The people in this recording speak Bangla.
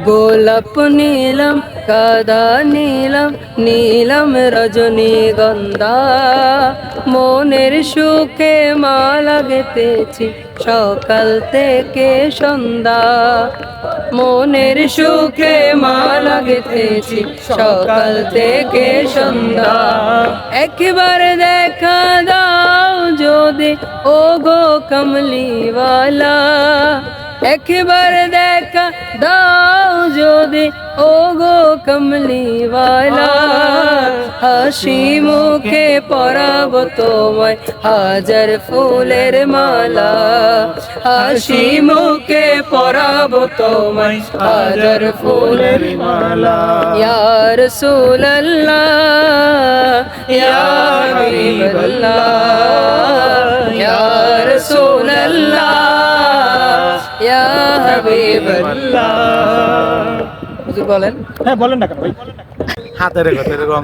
গোলাপ নীলম কাদা নীলম নীলম রজনীগন্ধা, মনের সুখে মালা গেঁথেছি সকাল থেকে সন্ধ্যা। মনের সুখে মালা গেঁথেছি সকাল থেকে সন্ধ্যা। একবার দেখা দাও যদি ও গো কমলিওয়ালা, একবার দেখা দাও যদি ও গো কমলিওয়ালা। হাসি মুখে পরাব তোমায় হাজার ফুলের মালা, হাসি মুখে পরাব তোমায় হাজার ফুলের মালা। ইয়া রাসূলুল্লাহ ইয়া হাবিবাল্লাহ ইয়া রাসূলুল্লাহ ইয়া হাবিবাল্লাহ। হুজুর বলেন। হ্যাঁ বলেন না কেন ভাই, হাতের কথা এরকম